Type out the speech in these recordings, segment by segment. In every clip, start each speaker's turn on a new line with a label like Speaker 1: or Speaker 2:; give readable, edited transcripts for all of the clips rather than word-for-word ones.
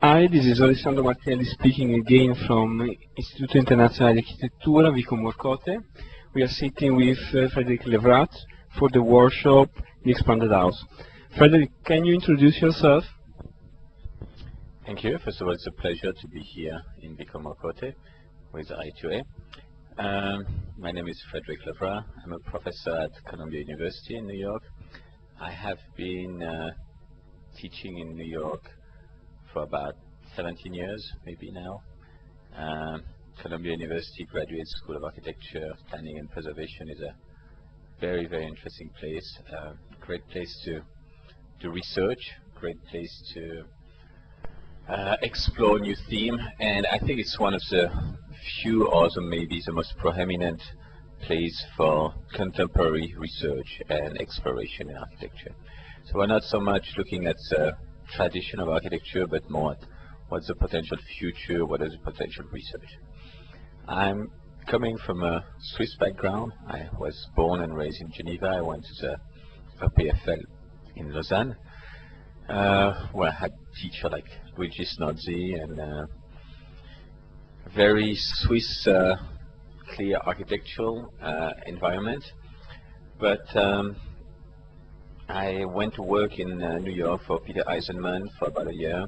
Speaker 1: Hi, this is Alessandro Martinelli speaking again from Istituto Internazionale di Architettura, Vico Morcote. We are sitting with Frederic Levrat for the workshop The Expanded House. Frederic, can you introduce yourself?
Speaker 2: Thank you. First of all, it's a pleasure to be here in Vico Morcote with i2a. My name is Frederic Levrat. I'm a professor at Columbia University in New York. I have been teaching in New York for about 17 years, maybe now. Columbia University Graduate School of Architecture, Planning and Preservation is a very, very interesting place. Great place to do research, great place to explore new theme, and I think it's one of the few, or maybe the most prominent place for contemporary research and exploration in architecture. So we're not so much looking at the tradition of architecture, but more at what's the potential future, what is the potential research. I'm coming from a Swiss background. I was born and raised in Geneva. I went to the EPFL in Lausanne, where I had a teacher like Luigi Snodzi, and very Swiss clear architectural environment. But I went to work in New York for Peter Eisenman for about a year,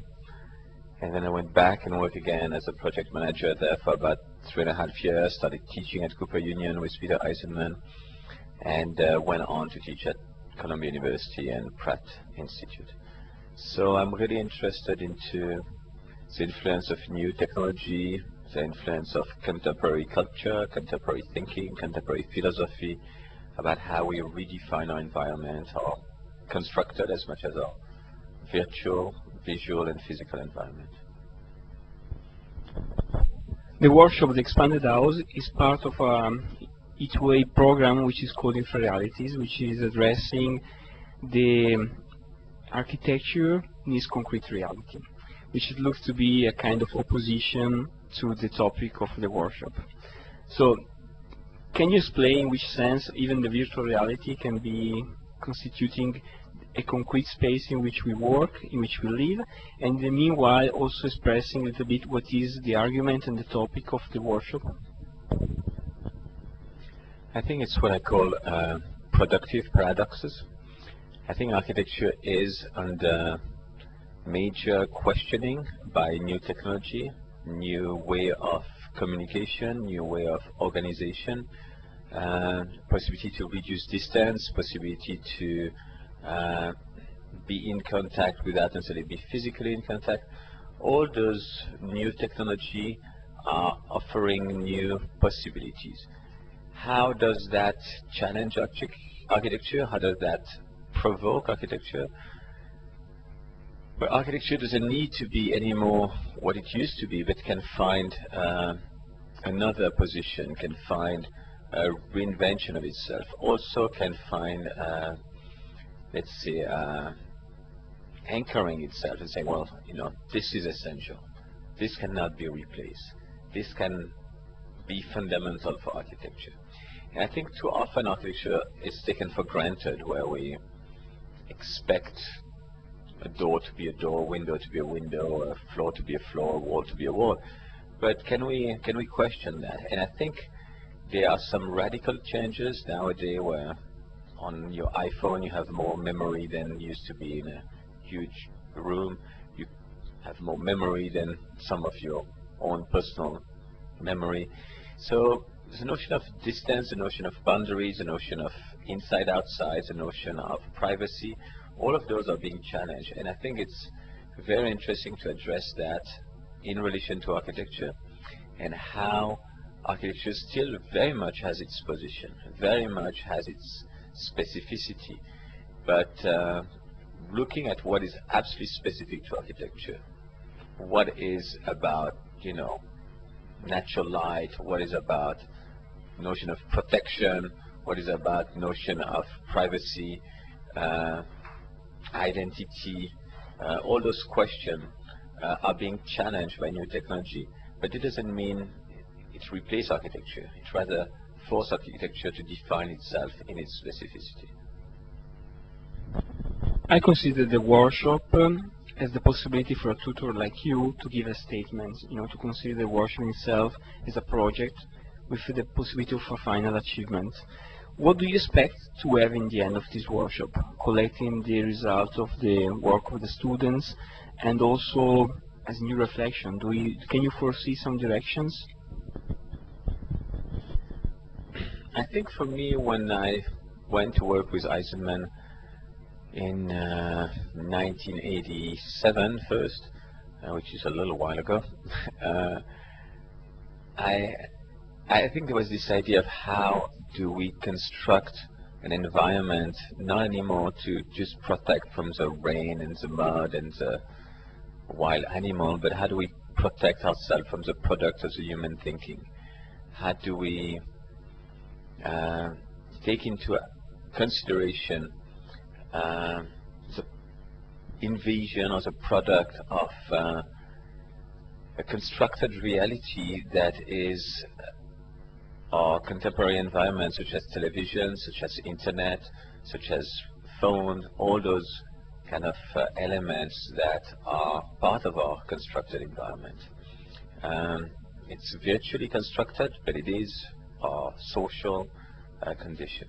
Speaker 2: and then I went back and worked again as a project manager there for about 3.5 years, started teaching at Cooper Union with Peter Eisenman, and went on to teach at Columbia University and Pratt Institute. So I'm really interested into the influence of new technology, the influence of contemporary culture, contemporary thinking, contemporary philosophy, about how we redefine our environment, our constructed as much as our virtual, visual and physical environment.
Speaker 1: The workshop The Expanded House is part of our i2a program, which is called Infrarealities, which is addressing the architecture in its concrete reality, which it looks to be a kind of opposition to the topic of the workshop. So, can you explain in which sense even the virtual reality can be constituting a concrete space in which we work, in which we live, and in the meanwhile also expressing a little bit what is the argument and the topic of the workshop?
Speaker 2: I think it's what I call productive paradoxes. I think architecture is under major questioning by new technology, new way of communication, new way of organization, possibility to reduce distance, possibility to be in contact without necessarily be physically in contact. All those new technology are offering new possibilities. How does that challenge architecture? How does that provoke architecture? But architecture doesn't need to be anymore what it used to be, but can find another position, can find a reinvention of itself. Also can find, let's say, anchoring itself and saying, well, you know, this is essential. This cannot be replaced. This can be fundamental for architecture. And I think too often architecture is taken for granted, where we expect a door to be a door, window to be a window, a floor to be a floor, a wall to be a wall. But can we question that? And I think there are some radical changes nowadays where on your iPhone you have more memory than used to be in a huge room. You have more memory than some of your own personal memory. So the notion of distance, the notion of boundaries, the notion of inside, outside, the notion of privacy, all of those are being challenged. And I think it's very interesting to address that in relation to architecture, and how architecture still very much has its position, very much has its specificity. But looking at what is absolutely specific to architecture, what is about, you know, natural light, what is about notion of protection, what is about notion of privacy, identity, all those questions are being challenged by new technology. But it doesn't mean it replaces architecture. It rather forces architecture to define itself in its specificity.
Speaker 1: I consider the workshop as the possibility for a tutor like you to give a statement, to consider the workshop itself as a project with the possibility of a final achievement. What do you expect to have in the end of this workshop? Collecting the results of the work of the students, and also as new reflection, can you foresee some directions?
Speaker 2: I think for me, when I went to work with Eisenman in 1987 first, which is a little while ago, I think there was this idea of how do we construct an environment not anymore to just protect from the rain and the mud and the wild animal, but how do we protect ourselves from the product of the human thinking? How do we take into consideration the invasion or the product of a constructed reality that is our contemporary environment, such as television, such as internet, such as phone, all those kind of elements that are part of our constructed environment. It's virtually constructed, but it is our social condition.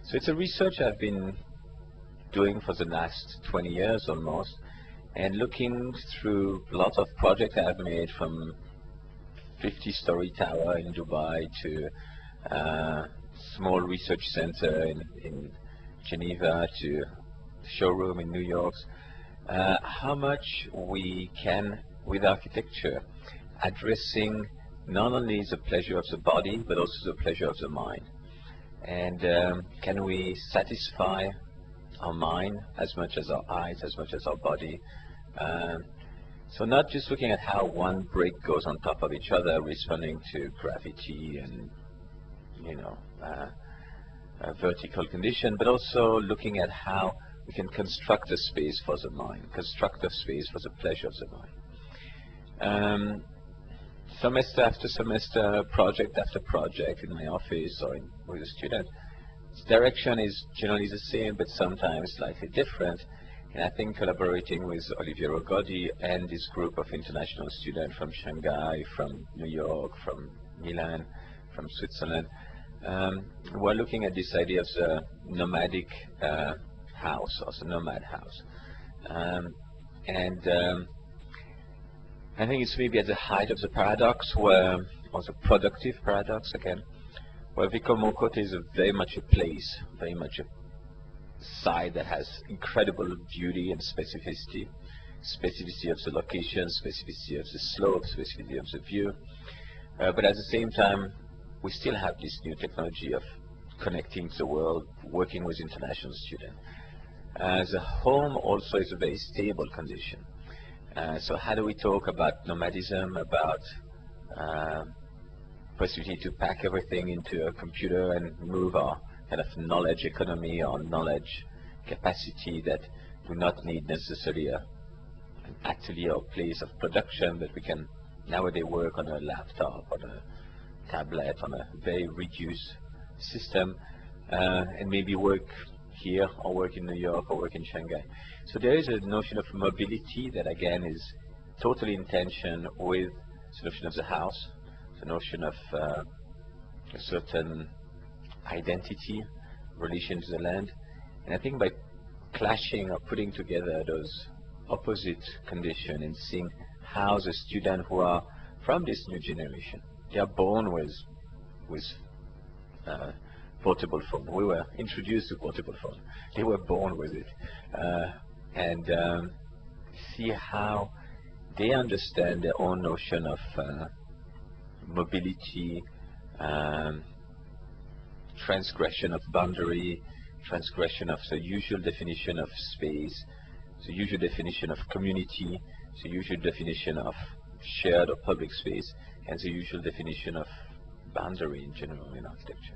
Speaker 2: So it's a research I've been doing for the last 20 years almost, and looking through a lot of projects I've made, from 50-story tower in Dubai to small research center in Geneva to showroom in New York, how much we can, with architecture, addressing not only the pleasure of the body, but also the pleasure of the mind. And can we satisfy our mind as much as our eyes, as much as our body? So not just looking at how one brick goes on top of each other, responding to gravity and, a vertical condition, but also looking at how we can construct a space for the mind, construct a space for the pleasure of the mind. Semester after semester, project after project in my office or with a student, the direction is generally the same, but sometimes slightly different. And I think collaborating with Olivier Rogodi and this group of international students from Shanghai, from New York, from Milan, from Switzerland, we're looking at this idea of the nomadic house, or the nomad house. I think it's maybe at the height of the paradox, or the productive paradox again, where Vico Mokote is very much a place, very much a site that has incredible beauty and specificity, specificity of the location, specificity of the slope, specificity of the view. But at the same time, we still have this new technology of connecting to the world, working with international students. The home also is a very stable condition. So how do we talk about nomadism, about possibility to pack everything into a computer and move our kind of knowledge economy or knowledge capacity that do not need necessarily an atelier or place of production, but we can nowadays work on a laptop, on a tablet, on a very reduced system, and maybe work here or work in New York or work in Shanghai. So there is a notion of mobility that again is totally in tension with the notion of the house, the notion of a certain identity, relation to the land. And I think by clashing or putting together those opposite conditions and seeing how the students who are from this new generation, they are born with portable phone. We were introduced to portable phone. They were born with it. And see how they understand their own notion of mobility, transgression of boundary, transgression of the usual definition of space, the usual definition of community, the usual definition of shared or public space, and the usual definition of boundary in general in architecture.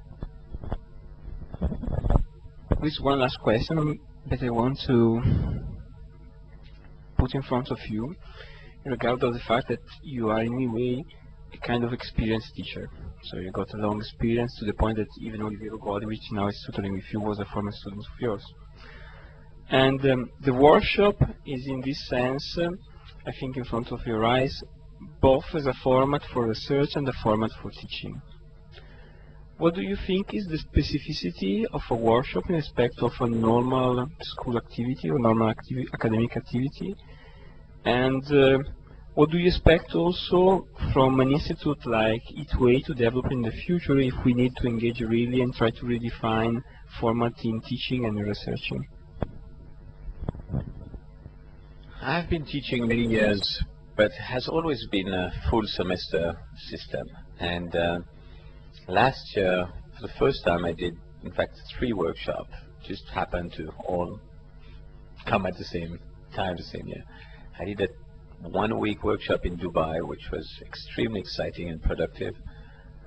Speaker 1: This one last question that I want to put in front of you, in regard of the fact that you are in a way a kind of experienced teacher. So you got a long experience to the point that even Olivier Rogodi, which now is tutoring with you, was a former student of yours. And the workshop is in this sense, I think in front of your eyes, both as a format for research and a format for teaching. What do you think is the specificity of a workshop in respect of a normal school activity or normal academic activity? And what do you expect also from an institute like i2a to develop in the future if we need to engage really and try to redefine format in teaching and researching?
Speaker 2: I've been teaching many years, but has always been a full semester system. And last year, for the first time, I did, in fact, 3 workshops. Just happened to all come at the same time, the same year. I did a 1-week workshop in Dubai, which was extremely exciting and productive.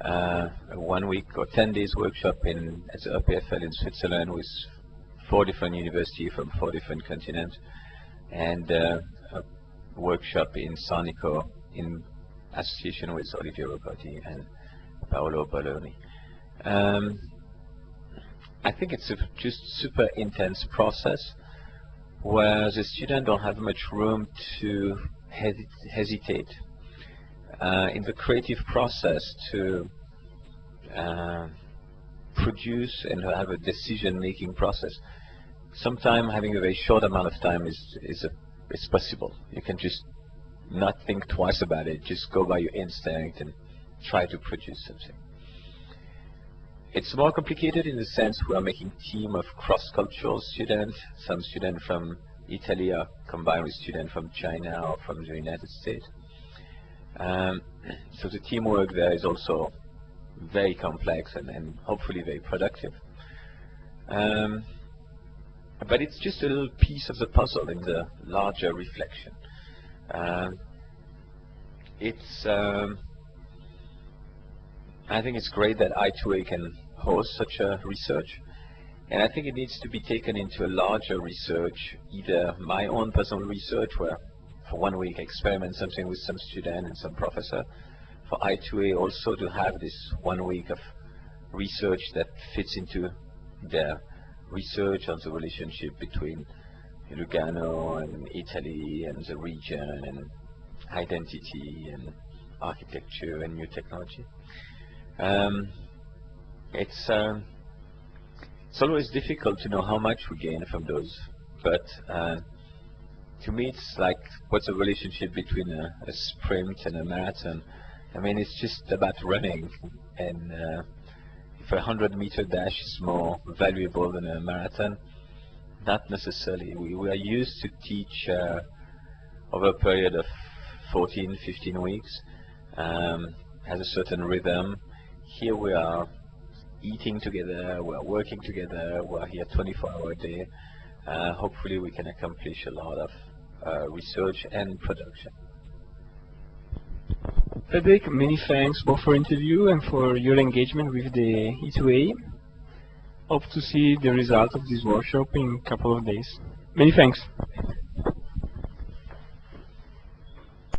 Speaker 2: A 1-week or 10 days workshop at the EPFL in Switzerland with 4 different universities from 4 different continents, and a workshop in Sanico in association with Olivier Robotti and Paolo Balloni. I think it's a just super intense process where the students don't have much room to hesitate in the creative process to produce and have a decision-making process. Sometimes having a very short amount of time is possible. You can just not think twice about it, just go by your instinct and try to produce something. It's more complicated in the sense we are making team of cross-cultural students. Some students from Italy are combined with students from China or from the United States. So the teamwork there is also very complex and hopefully very productive. But it's just a little piece of the puzzle in the larger reflection. I think it's great that i2a can host such a research, and I think it needs to be taken into a larger research, either my own personal research, where for 1 week I experiment something with some student and some professor, for i2a also to have this 1 week of research that fits into their research on the relationship between Lugano and Italy and the region and identity and architecture and new technology. It's always difficult to know how much we gain from those, but to me it's like what's the relationship between a sprint and a marathon. I mean, it's just about running, and if a 100-meter dash is more valuable than a marathon, not necessarily. We are used to teach over a period of 14, 15 weeks, has a certain rhythm. Here we are eating together, we are working together, we are here 24-hour a day. Hopefully we can accomplish a lot of research and production.
Speaker 1: Frederic, many thanks both for interview and for your engagement with the i2a. Hope to see the result of this workshop in a couple of days. Many thanks.